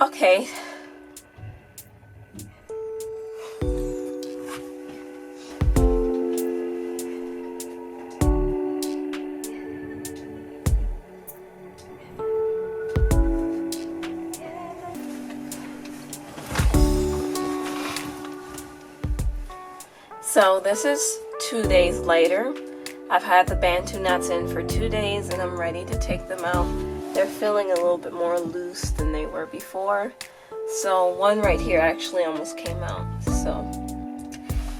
Okay. So this is 2 days later. I've had the Bantu knots in for 2 days and I'm ready to take them out. They're feeling a little bit more loose than they were before. So one right here actually almost came out. So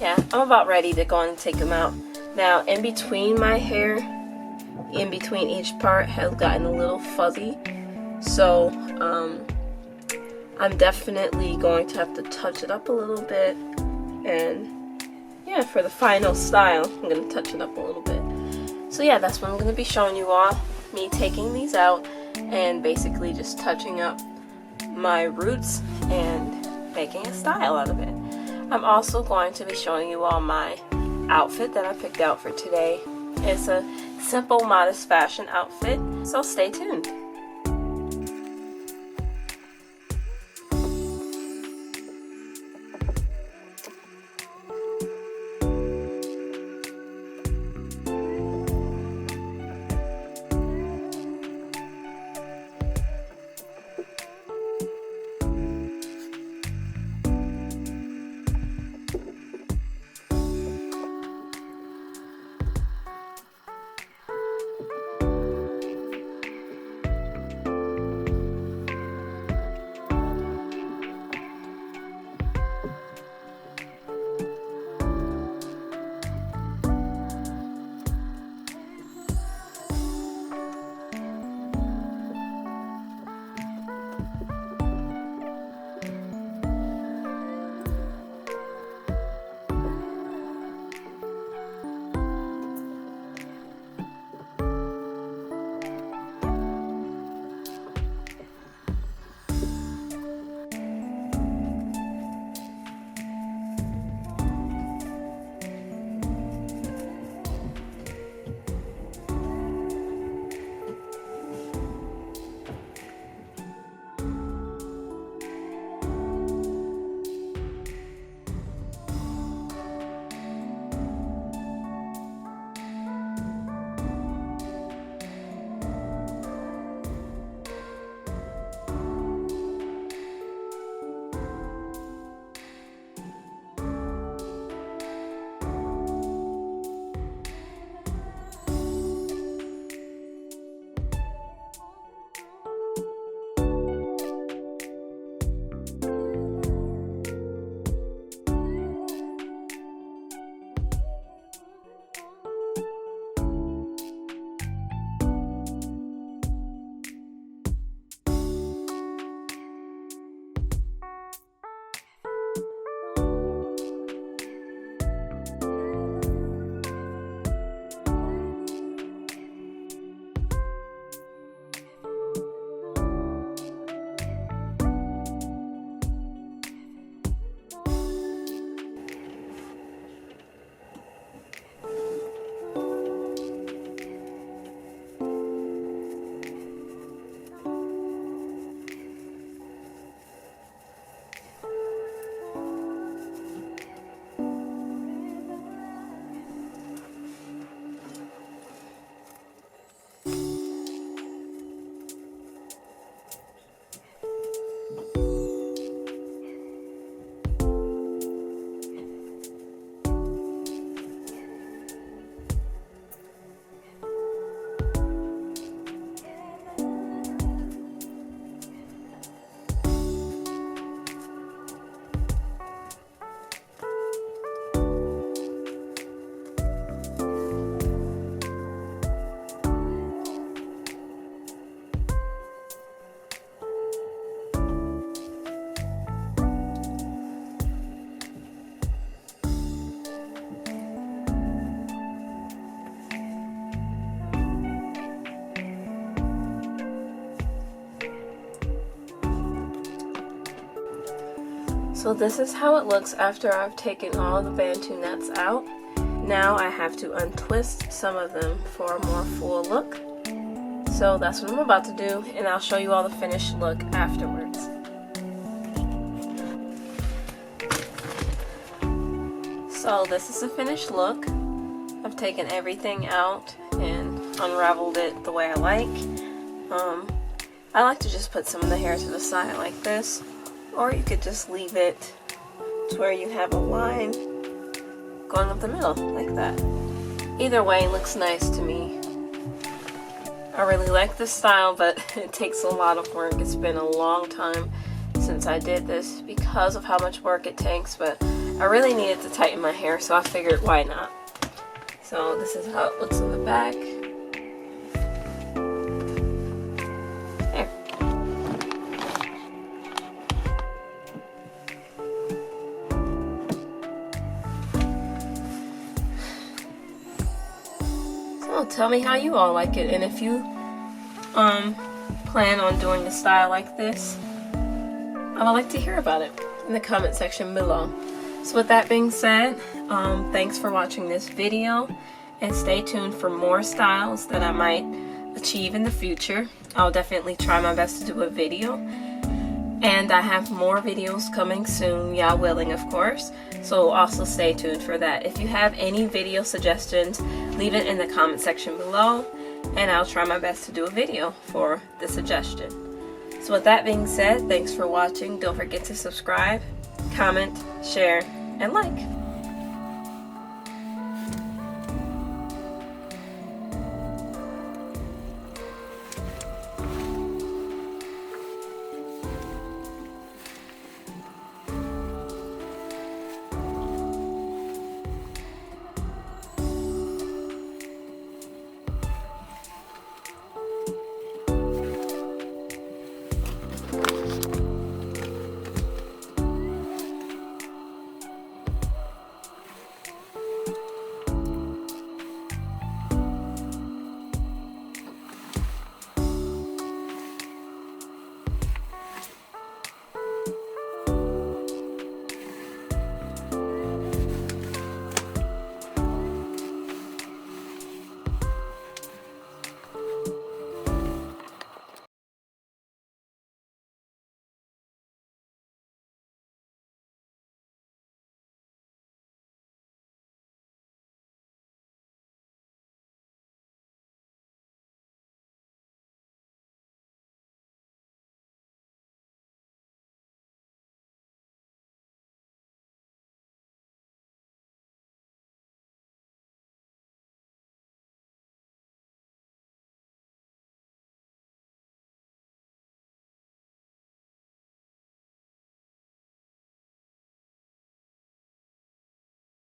yeah, I'm about ready to go on and take them out. Now in between my hair, in between each part has gotten a little fuzzy. So I'm definitely going to have to touch it up a little bit, and yeah, for the final style, I'm going to touch it up a little bit. So yeah, that's what I'm going to be showing you all. Me taking these out and basically just touching up my roots and making a style out of it. I'm also going to be showing you all my outfit that I picked out for today. It's a simple, modest fashion outfit, so stay tuned. So this is how it looks after I've taken all the Bantu knots out. Now I have to untwist some of them for a more full look. So that's what I'm about to do, and I'll show you all the finished look afterwards. So this is a finished look. I've taken everything out and unraveled it the way I like. I like to just put some of the hair to the side like this, or you could just leave it to where you have a line going up the middle like that. Either way looks nice to me. I really like this style, but it takes a lot of work. It's been a long time since I did this because of how much work it takes, but I really needed to tighten my hair, so I figured why not. So this is how it looks in the back. There. So tell me how you all like it, and if you plan on doing a style like this, I would like to hear about it in the comment section below. So with that being said, thanks for watching this video, and stay tuned for more styles that I might achieve in the future. I'll definitely try my best to do a video, and I have more videos coming soon, Yah willing, of course, so also stay tuned for that. If you have any video suggestions, leave it in the comment section below, and I'll try my best to do a video for the suggestion. So with that being said, thanks for watching. Don't forget to subscribe, comment, share, and like.